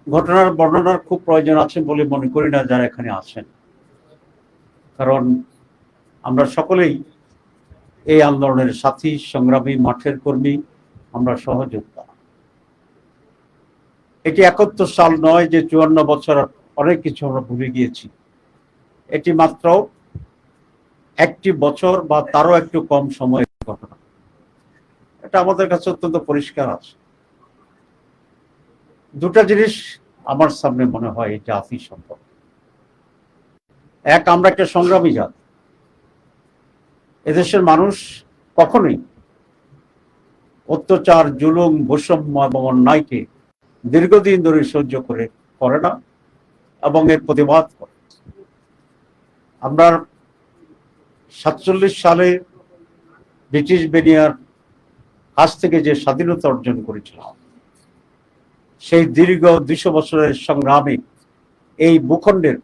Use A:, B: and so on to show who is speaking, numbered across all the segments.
A: ঘটনার বর্ণনার খুব প্রয়োজন আছে বলে মনে করি না যারা এখানে আছেন, কারণ আমরা সকলেই এই আন্দোলনের সাথী, সংগ্রামী, মাঠের কর্মী, আমরা সহযোদ্ধা। এটি ৭১ সাল নয় যে ৫৪ বছর অনেক কিছু আমরা ভুলে গিয়েছি। এটি মাত্র একটি বছর বা তারও একটু কম সময়ের ঘটনা। এটা আমাদের কাছে অত্যন্ত পরিষ্কার আছে। দুটা জিনিস আমার সামনে মনে হয় এই জাতি সম্পর্কে। এক, আমরা একটা সংগ্রামী জাতি। এদেশের মানুষ কখনোই অত্যাচার, জুলুম, বৈষম্য এবং অন্যায়কে দীর্ঘদিন ধরে সহ্য করে না এবং এর প্রতিবাদ করে। আমরা ৪৭ সালে ব্রিটিশ বেনিয়ার কাছ থেকে যে স্বাধীনতা অর্জন করেছিলাম, সেই দীর্ঘ ২০০ বছরের সংগ্রামে এই ভূখণ্ডের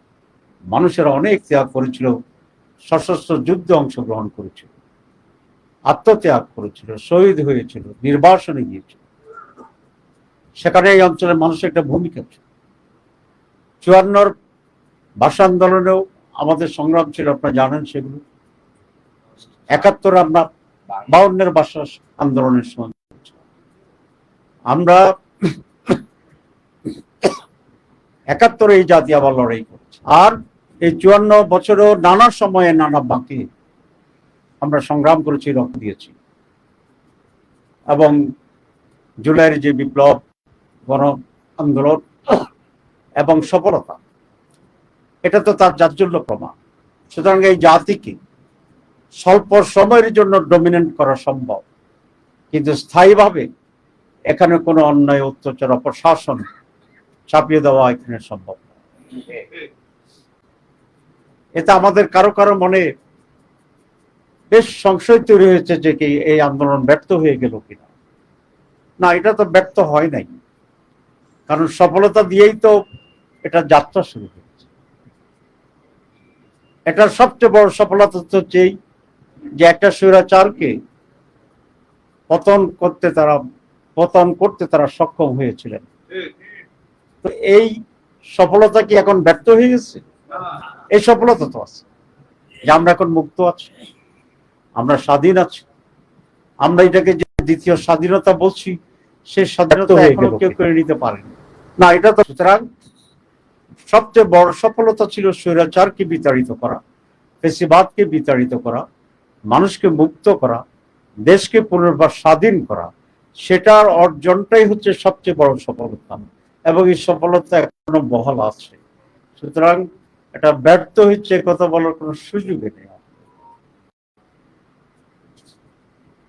A: মানুষেরা অনেক ত্যাগ করেছিল, সশস্ত্র যুদ্ধে অংশগ্রহণ করেছিল, আত্মত্যাগ করেছিল, শহীদ হয়েছিল, নির্বাসনে গিয়েছিল। সেখানে এই অঞ্চলের মানুষের একটা ভূমিকা ছিল। ৫৪ ভাষা আন্দোলনেও আমাদের সংগ্রাম ছিল, আপনারা জানেন সেগুলো। ৭১ আমরা ৫২ ভাষা আন্দোলনের সময় আমরা ৭১ এই জাতি আবার লড়াই করছি। আর এই ৫৪ বছরেও নানা সময়ে নানা বাঁকে আমরা সংগ্রাম করেছি, রক্ত দিয়েছি। এবং জুলাইয়ের যে বিপ্লব, গণ আন্দোলন এবং সফলতা, এটা তো তার জাজ্বল্য প্রমাণ। সুতরাং এই জাতিকে স্বল্প সময়ের জন্য ডমিনেন্ট করা সম্ভব, কিন্তু স্থায়ীভাবে এখানে কোনো অন্যায়, অত্যাচার, অপশাসন চাপিয়ে দেওয়া এখানে সম্ভব না। এতে আমাদের কারো কারো মনে বেশ সংশয় তৈরি হয়েছে যে কি এই আন্দোলন ব্যর্থ হয়ে গেল কিনা। না, এটা তো ব্যর্থ হয় নাই, কারণ সফলতা দিয়েই তো এটা যাত্রা শুরু হয়েছে। এটার সবচেয়ে বড় সফলতা হচ্ছে যে একটা স্বৈরাচারকে পতন করতে তারা সক্ষম হয়েছিলেন। তো এই সফলতা কি এখন ব্যর্থ হয়ে গেছে? এই সফলতা তো আছে যে আমরা এখন মুক্ত আছি, আমরা স্বাধীন আছি। আমরা এটাকে যে দ্বিতীয় স্বাধীনতা বলছি, সেই স্বাধীনতা এখনো কেউ করে নিতে পারেনি না, এটা তো। সুতরাং সবচেয়ে বড় সফলতা ছিল স্বৈরাচারকে বিতাড়িত করা, ফ্যাসিবাদকে বিতাড়িত করা, মানুষকে মুক্ত করা, দেশকে পুনর্বার স্বাধীন করা। সেটার অর্জনটাই হচ্ছে সবচেয়ে বড় সফলতা, এবং এই সফলতা এখনো বহাল আছে। সুতরাং এটা ব্যর্থ হচ্ছে কথা বলার কোনো সুযোগই নেই।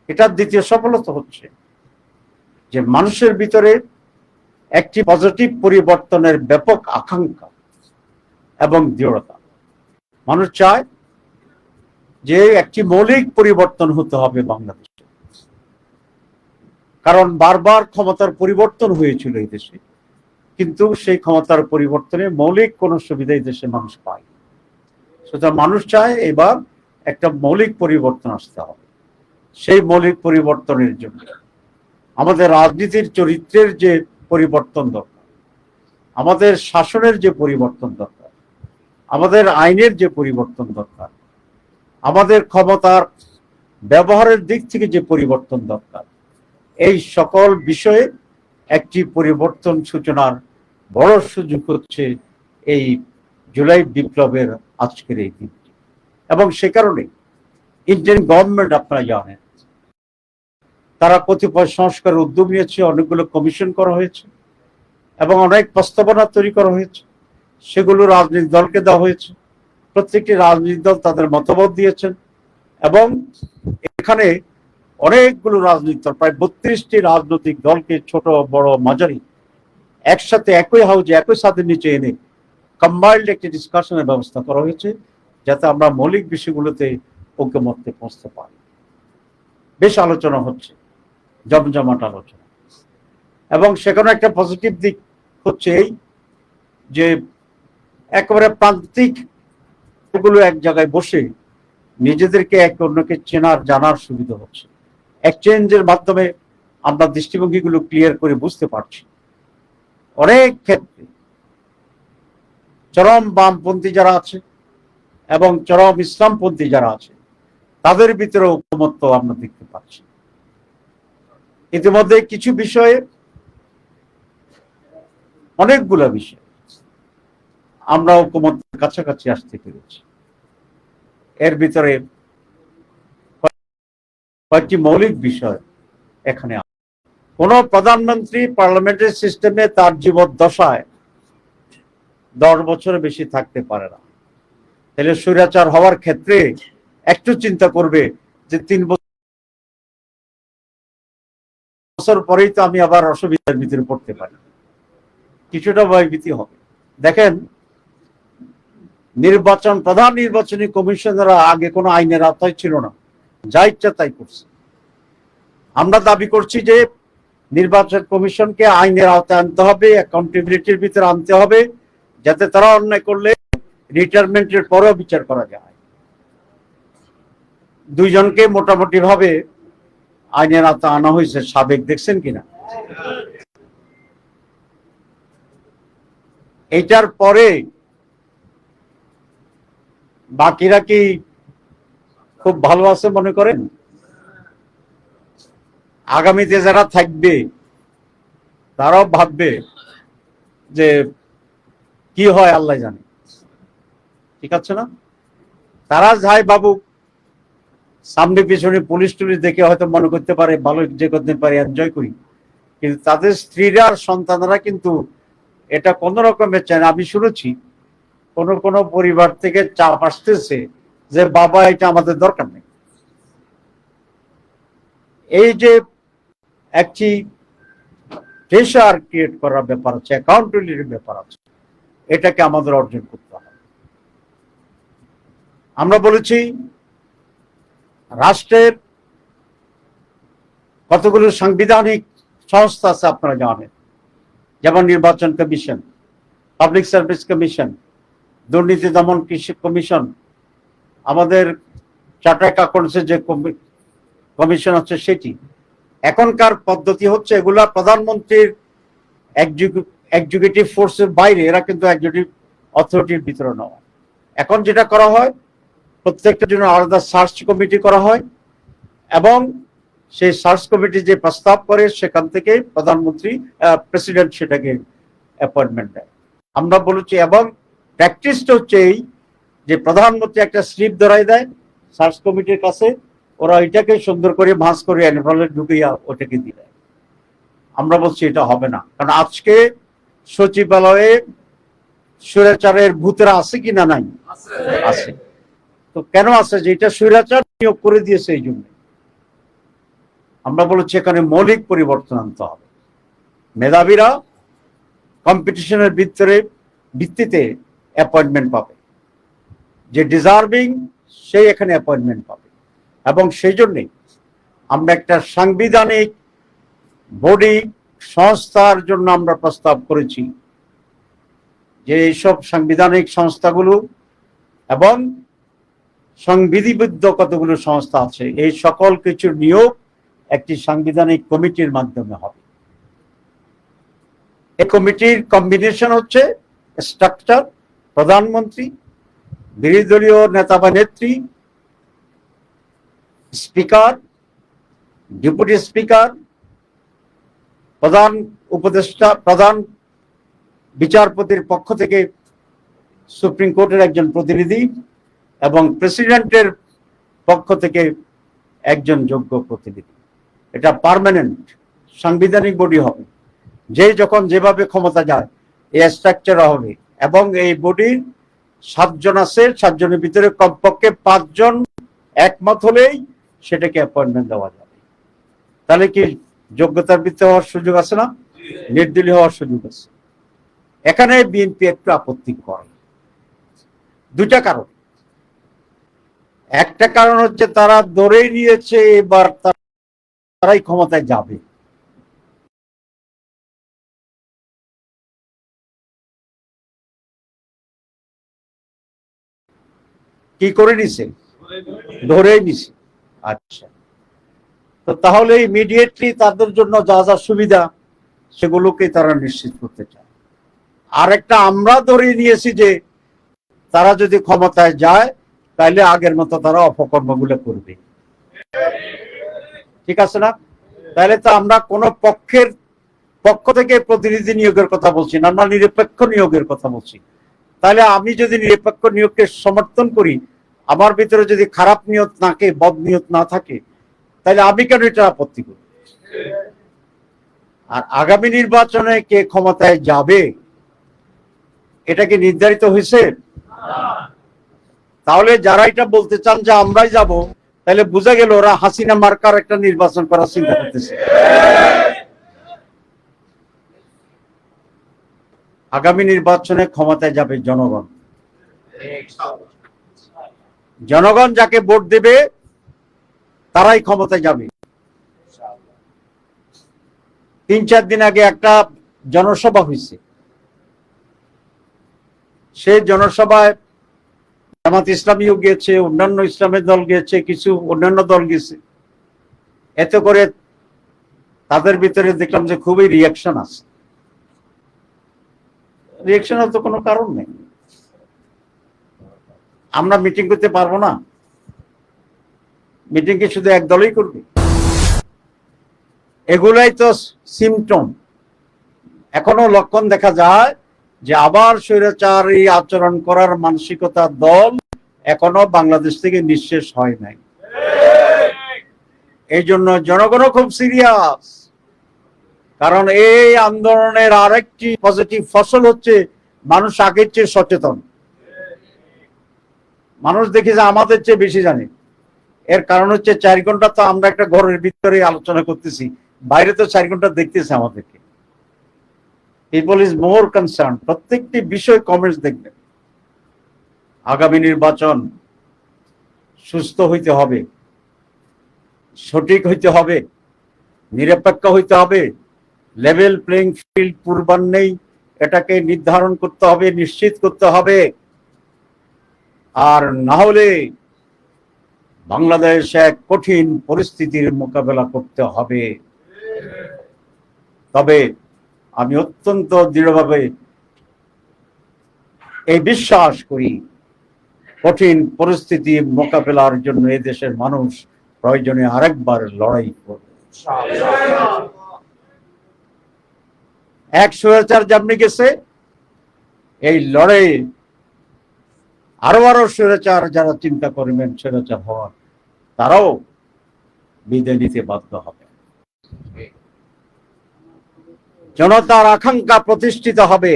A: এটার দ্বিতীয় সফলতা হচ্ছে যে মানুষের ভিতরে একটি পজিটিভ পরিবর্তনের ব্যাপক আকাঙ্ক্ষা এবং দৃঢ়তা। মানুষ চায় যে একটি মৌলিক পরিবর্তন হতে হবে বাংলাদেশে, কারণ বারবার ক্ষমতার পরিবর্তন হয়েছিল এই দেশে, কিন্তু সেই ক্ষমতার পরিবর্তনে মৌলিক কোন সুবিধা এই দেশে মানুষ পায়। সুতরাং মানুষ চায় এবার একটা মৌলিক পরিবর্তন আসতে হবে। সেই মৌলিক পরিবর্তনের জন্য আমাদের রাজনীতির চরিত্রের যে পরিবর্তন দরকার, আমাদের শাসনের যে পরিবর্তন দরকার, আমাদের আইনের যে পরিবর্তন দরকার, আমাদের ক্ষমতার ব্যবহারের দিক থেকে যে পরিবর্তন দরকার, এই সকল বিষয়ে একটি পরিবর্তন সূচনার বড় সুযোগ হচ্ছে এই জুলাই বিপ্লবের আজকের এই দিনটি। এবং সে কারণে ইন্ডিয়ান গভর্নমেন্ট, আপনারা জানেন, তারা কতিপয় সংস্কারের উদ্যোগ নিয়েছে, অনেকগুলো কমিশন করা হয়েছে এবং অনেক প্রস্তাবনা তৈরি করা হয়েছে। সেগুলো রাজনৈতিক দলকে দেওয়া হয়েছে। প্রত্যেকটি রাজনৈতিক দল তাদের মতামত দিয়েছেন এবং এখানে অনেকগুলো রাজনৈতিক দল, প্রায় ৩২টি রাজনৈতিক দলকে, ছোট বড় মাঝারি, একসাথে একই হাউজে একই ছাদের নিচে এনে কম্বাইন্ড একটি ডিসকাশনের ব্যবস্থা করা হয়েছে, যাতে আমরা মৌলিক বিষয়গুলোতে ঐকমত্যে পৌঁছতে পারি। বেশ আলোচনা হচ্ছে, জমজমাট আলোচনা। এবং সেখানে একটা পজিটিভ দিক হচ্ছে এই যে একেবারে প্রান্তিক এগুলো এক জায়গায় বসে নিজেদেরকে এক অন্যকে চেনার, জানার সুবিধা হচ্ছে। এক্সচেঞ্জের মাধ্যমে আমরা দৃষ্টিভঙ্গিগুলো ক্লিয়ার করে বুঝতে পারছি। অনেক ক্ষেত্রে চরম বামপন্থী যারা আছে এবং চরম ইসলামপন্থী যারা আছে তাদের ভিতরে ঐকমত্য আমরা দেখতে পাচ্ছি। ইতিমধ্যে কিছু বিষয়ে, অনেকগুলো বিষয় আমরা ঐকমত্যের কাছাকাছি আসতে পেরেছি। এর ভিতরে কয়েকটি মৌলিক বিষয় এখানে। কোন প্রধানমন্ত্রী পার্লামেন্টের সিস্টেমে তার জীবদ্দশায় 10 বছরের বেশি থাকতে পারে না। তাহলে স্বৈরাচার হওয়ার ক্ষেত্রে একটু চিন্তা করবে যে 3 বছর পরেই তো আমি আবার অসুবিধার ভিতরে পড়তে পারি, কিছুটা ভয়ভীতি হবে। দেখেন, প্রধান নির্বাচনী কমিশনাররা আগে কোনো আইনের আওতায় ছিল না, যা ইচ্ছা তাই করছে। আমরা দাবি করছি যে নির্বাচন কমিশনকে আইনের আওতায় আনতে হবে, অ্যাকাউন্টেবিলিটির ভিতরে আনতে হবে, যাতে তারা অন্যায় করলে রিটায়ারমেন্টের পরেও বিচার করা যায়। দুইজনকে মোটামুটি ভাবে আইনের আওতায় আনা হয়েছে, সাবেক দেখছেন কিনা। এইটার পরে বাকিরা কি খুব ভালো আছে মনে করেন? আগামীতে যারা থাকবে তারাও ভাববে যে কি হয় আল্লাহ জানে, ঠিক আছে না? তারা যাই ভাবুক, সামনে পিছনে পুলিশ টুলিশ দেখে হয়তো মনে করতে পারে ভালো, যে করতে পারে এনজয় করি, কিন্তু তাদের স্ত্রীরা আর সন্তানরা কিন্তু এটা কোন রকমের চায় না। আমি শুনেছি কোন কোন পরিবার থেকে চাপ আসতেছে যে বাবা এটা আমাদের দরকার নেই। এই যে একটি প্রেশার ক্রিয়েট করার ব্যাপার আছে, অ্যাকাউন্টেবিলিটির ব্যাপার আছে, এটাকে আমাদের অর্জন করতে হবে। আমরা বলেছি রাষ্ট্রের কতগুলো সাংবিধানিক সংস্থা আছে আপনারা জানেন, যেমন নির্বাচন কমিশন, পাবলিক সার্ভিস কমিশন, দুর্নীতি দমন কমিশন, আমাদের চার্টার্ড অ্যাকাউন্টসের যে কমিশন আছে সেটি। এখনকার পদ্ধতি হচ্ছে এগুলা প্রধানমন্ত্রীর এক্সিকিউটিভ ফোর্সের বাইরে, এরা কিন্তু এক্সিকিউটিভ অথরিটির ভিতরে নেওয়া। এখন যেটা করা হয়, প্রত্যেকটার জন্য আলাদা সার্চ কমিটি করা হয় এবং সেই সার্চ কমিটি যে প্রস্তাব করে সেখান থেকে প্রধানমন্ত্রী প্রেসিডেন্ট সেটাকে অ্যাপয়েন্টমেন্ট দেয়। আমরা বলেছি, এবং প্র্যাকটিসটা হচ্ছে এই যে প্রধানমন্ত্রী একটা স্লিপ ধরাই দেয় সার্চ কমিটির কাছে, ওরা এটাকে সুন্দর করে ভাঁজ করে এনভেলপে ঢুকিয়ে ওটাকে দিয়ে দেয়। আমরা বলছি এটা হবে না, কারণ আজকে সচিবালয়ে স্বৈরাচারের ভূতেরা আছে কিনা? নাই, আছে। তো কেন আছে? যে এটা স্বৈরাচার নিয়োগ করে দিয়েছে, এই জন্য আমরা বলেছি এখানে মৌলিক পরিবর্তন আনতে হবে। মেধাবীরা কম্পিটিশনের ভিত্তিতে অ্যাপয়েন্টমেন্ট পাবে, যে ডিজার্ভিং সেই এখানে অ্যাপয়েন্টমেন্ট পাবে। এবং সেই জন্যই আমরা একটা সাংবিধানিক বডি সংস্থার জন্য আমরা প্রস্তাব করেছি, যে এইসব সাংবিধানিক সংস্থাগুলো এবং সংবিধিবদ্ধ কতগুলো সংস্থা আছে, এই সকল কিছুর নিয়োগ একটি সাংবিধানিক কমিটির মাধ্যমে হবে। এই কমিটির কম্বিনেশন হচ্ছে স্ট্রাকচার, প্রধানমন্ত্রী, বিরোধী দলীয় নেতা বা নেত্রী, স্পিকার, ডেপুটি স্পিকার, প্রধান উপদেষ্টা, প্রধান বিচারপতির পক্ষ থেকে সুপ্রিম কোর্টের একজন প্রতিনিধি এবং প্রেসিডেন্টের পক্ষ থেকে একজন যোগ্য প্রতিনিধি। এটা পার্মানেন্ট সাংবিধানিক বডি হবে, যে যখন যেভাবে ক্ষমতা যায় এই স্ট্রাকচার হবে। এবং এই বডির 7 জন আছে, 7 জনের ভিতরে কমপক্ষে 5 জন একমত হলেই সেটাকে অ্যাপয়েন্টমেন্ট দেওয়া যাবে। তাহলে কি যোগ্যতার ভিত্তিতে হওয়ার সুযোগ আছে না? নির্দলীয় হওয়ার সুযোগ আছে। এখানে বিএনপি একটু আপত্তি করে, দুইটা কারণ। একটা কারণ হচ্ছে তারা ধরেই নিয়েছে এবার তারাই ক্ষমতায় যাবে। কি করে নিছে? ধরেই নিছে। আচ্ছা, তো তাহলে ইমিডিয়েটলি তাদের জন্য যা যা সুবিধা সেগুলোকে তারা নিশ্চিত করতে চায়। আর একটা আমরা ধরে নিয়েছি যে তারা যদি ক্ষমতায় যায় তাহলে আগের মতো তারা অপকর্মগুলো করবে। ঠিক আছে না? তাহলে তো আমরা কোন পক্ষের পক্ষ থেকে প্রতিনিধি নিয়োগের কথা বলছি না, আমরা নিরপেক্ষ নিয়োগের কথা বলছি। তাহলে আমি যদি নিরপেক্ষ নিয়োগকে সমর্থন করি, আমার ভিতরে যদি খারাপ নিয়ত না থাকে, বদ নিয়ত না থাকে, তাহলে আমি কেন এটা আপত্তি করি? আর আগামী নির্বাচনে কে ক্ষমতায় যাবে এটা কি নির্ধারিত হয়েছে? তাহলে যারা এটা বলতে চান যে আমরাই যাব, তাহলে বোঝা গেল ওরা হাসিনা মার্কার একটা নির্বাচন করার চিন্তা করতেছে। আগামী নির্বাচনে ক্ষমতায় যাবে জনগণ। জনগণ যাকে ভোট দেবে তারাই ক্ষমতায় যাবে। 3-4 দিন আগে একটা জনসভা হয়েছে, সেই জনসভায় জামাত ইসলামীও গিয়েছে, অন্যান্য ইসলামের দল গিয়েছে, কিছু অন্যান্য দল গেছে। এতে করে তাদের ভিতরে দেখলাম যে খুবই রিয়াকশন আছে। রিয়াকশনের তো কোনো কারণ নেই। আমরা মিটিং করতে পারবো না? মিটিং কি শুধু এক দলই করবে? এগুলাই তো সিমটম। এখনো লক্ষণ দেখা যায় যে আবার স্বৈরাচারী আচরণ করার মানসিকতার দল এখনো বাংলাদেশ থেকে নিঃশেষ হয় নাই। এই জন্য জনগণও খুব সিরিয়াস। কারণ এই আন্দোলনের আরেকটি পজিটিভ ফসল হচ্ছে মানুষ আগের চেয়ে সচেতন। মানুষ দেখি যে আমাদের চেয়ে বেশি জানে। এর কারণ হচ্ছে 4 ঘন্টা তো আমরা একটা ঘরের ভিতরে আলোচনা করতেছি, বাইরে তো 4 ঘন্টা দেখতেছে আমাদেরকে। People is more concern. প্রত্যেকটি বিষয় কমেন্টস দেখবেন। আগামী নির্বাচন সুস্থ হইতে হবে, সঠিক হইতে হবে, নিরপেক্ষ হইতে হবে, লেভেল প্লেইং ফিল্ড পূর্বান্নেই এটাকে নির্ধারণ করতে হবে, নিশ্চিত করতে হবে। আর না হলে বাংলাদেশ এক কঠিন পরিস্থিতির মোকাবেলা করতে হবে। তবে আমি অত্যন্ত দৃঢ়ভাবে এই বিশ্বাস করি, কঠিন পরিস্থিতি মোকাবেলার জন্য এদেশের মানুষ প্রয়োজনে আরেকবার লড়াই করবে। এক স্বৈরাচার যেমনি গেছে, এই লড়াই আরো স্বৈরাচার যারা চিন্তা করবেন স্বৈরাচার হওয়ার, তারাও বিদায় নিতে বাধ্য হবে। জনতার আকাঙ্ক্ষা প্রতিষ্ঠিত হবে,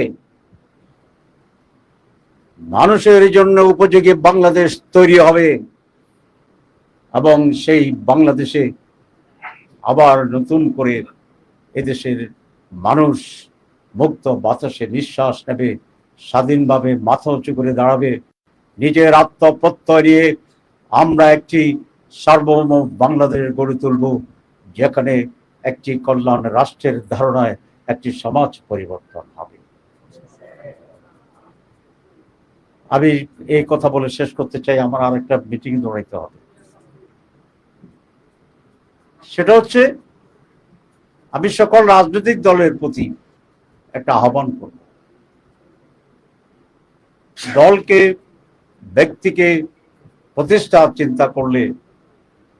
A: মানুষের জন্য উপযোগী বাংলাদেশ তৈরি হবে এবং সেই বাংলাদেশে আবার নতুন করে এদেশের মানুষ মুক্ত বাতাসে নিঃশ্বাস নেবে, স্বাধীনভাবে মাথা উঁচু করে দাঁড়াবে, নিজের আত্মপ্রত্যয় নিয়ে আমরা একটি সার্বভৌম বাংলাদেশ গড়ে তুলব, যেখানে একটি কল্যাণ রাষ্ট্রের ধারণায় একটি সমাজ পরিবর্তন হবে। আমি এই কথা বলে শেষ করতে চাই, আমার আরেকটা মিটিং দৌড়াইতে হবে। সেটা হচ্ছে আমি সকল রাজনৈতিক দলের প্রতি একটা আহ্বান করব। দলকে, ব্যক্তিকে প্রতিষ্ঠার চিন্তা করলে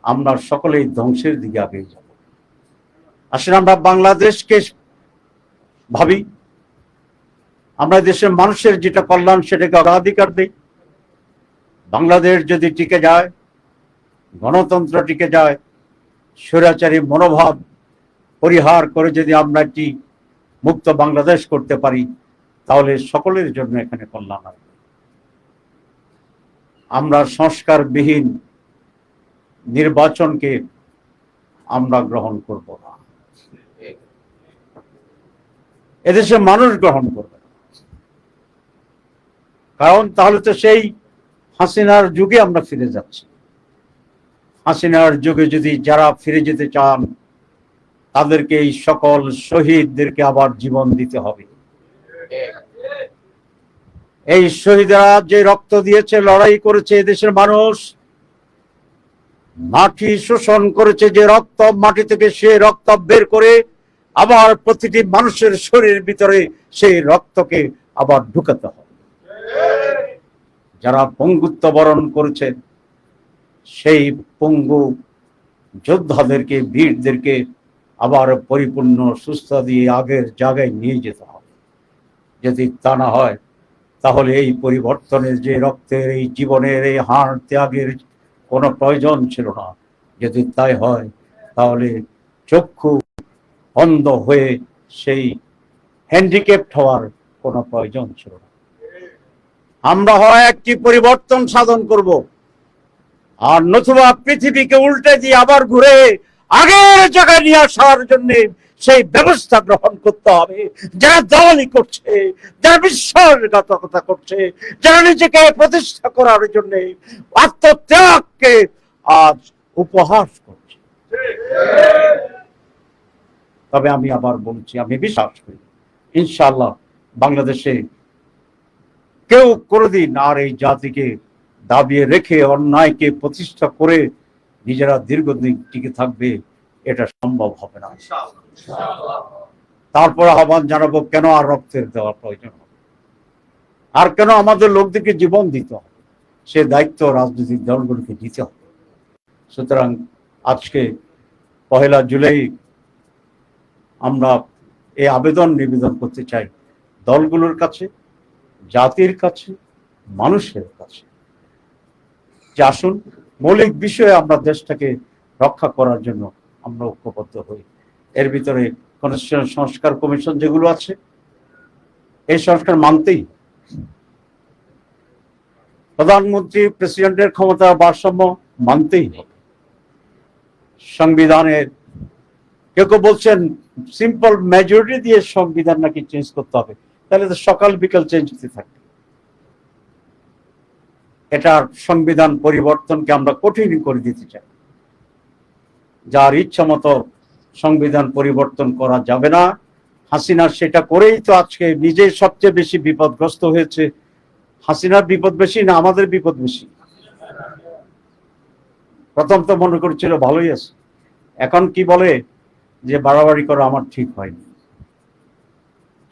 A: আমরা সকলেই ধ্বংসের দিকে এগিয়ে যাব। আসলে আমরা বাংলাদেশকে ভাবি, আমরা দেশের মানুষের যেটা কল্যাণ সেটাকে অগ্রাধিকার দিই। বাংলাদেশ যদি টিকে যায়, গণতন্ত্র টিকে যায়, স্বৈরাচারী মনোভাব পরিহার করে যদি আমরা একটি মুক্ত বাংলাদেশ করতে পারি, তাহলে সকলের জন্য এখানে কল্যাণ হবে। আমরা সংস্কারবিহীন নির্বাচনকে আমরা গ্রহণ করব না, এদেশের মানুষ গ্রহণ করবে না। কারণ তাহলে তো সেই হাসিনার যুগে আমরা ফিরে যাচ্ছি। হাসিনার যুগে যদি যারা ফিরে যেতে চান, তাদেরকে এই সকল শহীদদেরকে আবার জীবন দিতে হবে। এই শহীদরা যে রক্ত দিয়েছে, লড়াই করেছে, এদেশের মানুষ মাটি শোষণ করেছে, যে রক্ত মাটি থেকে সে রক্ত বের করে আবার প্রতিটি মানুষের শরীরের ভিতরে সেই রক্তকে আবার ঢুকাতে হবে। যারা পঙ্গুত্ব বরণ করেছেন সেই পঙ্গু যোদ্ধাদেরকে, বীরদেরকে আবার পরিপূর্ণ সুস্থতা দিয়ে আগের জায়গায় নিয়ে যেতে হবে। যদি তা না হয় তাহলে এই পরিবর্তনের যে রক্তের, এই জীবনের, এই হাড় ত্যাগের কোনো প্রয়োজন ছিল না। যদি তাই হয় তাহলে চক্ষু অন্ধ হয়ে সেই হ্যান্ডিক্যাপড হওয়ার কোনো প্রয়োজন ছিল না। আমরা হয় একটি পরিবর্তন সাধন করব, আর নতুবা পৃথিবীকে উল্টে দিয়ে আবার ঘুরে আগের জায়গায় নিয়ে আসার জন্য সেই ব্যবস্থা গ্রহণ করতে হবে। যারা দালালি করছে, যারা বিশ্বাসঘাতকতা করছে, যারা নিজেকে প্রতিষ্ঠা করার জন্য আত্মত্যাগকে আজ উপহাস করছে। তবে আমি আবার বলছি, আমি বিশ্বাস করি ইনশাআল্লাহ বাংলাদেশে কেউ কোনোদিন আর এই জাতিকে দাবিয়ে রেখে অন্যায়কে প্রতিষ্ঠা করে নিজেরা দীর্ঘদিন টিকে থাকবে, এটা সম্ভব হবে না। তারপর আহ্বান জানাবো, কেন আর রক্তের দেওয়ার প্রয়োজন হবে, আর কেন আমাদের লোকদেরকে জীবন দিতে হবে? সে দায়িত্ব রাজনৈতিক দলগুলোকে দিতে হবে। সুতরাং আজকে 1 জুলাই আমরা এই আবেদন নিবেদন করতে চাই দলগুলোর কাছে, জাতির কাছে, মানুষের কাছে, যে আসুন মৌলিক বিষয়ে আমরা দেশটাকে রক্ষা করার জন্য আমরা ঐক্যবদ্ধ হই। এর ভিতরে কনস্টিটিউশন সংস্কার কমিশন যেগুলো আছে, এই সংস্কার মানতেই, প্রধানমন্ত্রী প্রেসিডেন্টের ক্ষমতা ভারসাম্য মানতেই হবে, সংবিধানের কেউ কেউ বলছেন সিম্পল মেজরিটি দিয়ে সংবিধান নাকি চেঞ্জ করতে হবে, তাহলে তো সকাল বিকাল চেঞ্জ হতে থাকবে। এটার সংবিধান পরিবর্তনকে আমরা কঠিন করে দিতে চাই। যার ইচ্ছা মতো সংবিধান পরিবর্তন করা যাবে না। হাসিনা সেটা করেই তো আজকে নিজে সবচেয়ে বেশি বিপদগ্রস্ত হয়েছে। হাসিনার বিপদ বেশি না আমাদের বিপদ বেশি? প্রথম তো মনে করছিল ভালোই আছে, এখন কি বলে যে বাড়াবাড়ি করা আমার ঠিক হয়নি।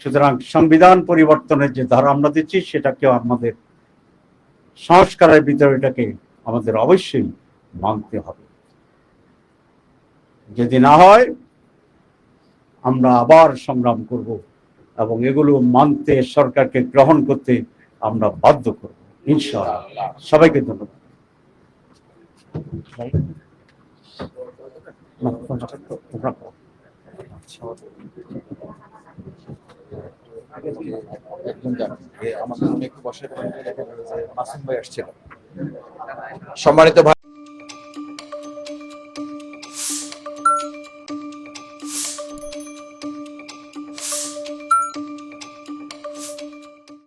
A: সুতরাং সংবিধান পরিবর্তনের যে ধারা আমরা দিচ্ছি সেটাকেও আমাদের সংস্কারের ভিতরে এটাকে আমাদের অবশ্যই মানতে হবে। যদি না হয় আমরা আবার সংগ্রাম করব এবং এগুলো মানতে, সরকারকে গ্রহণ করতে আমরা বাধ্য করব ইনশাআল্লাহ। সবাইকে ধন্যবাদ।
B: সম্মানিত ভাই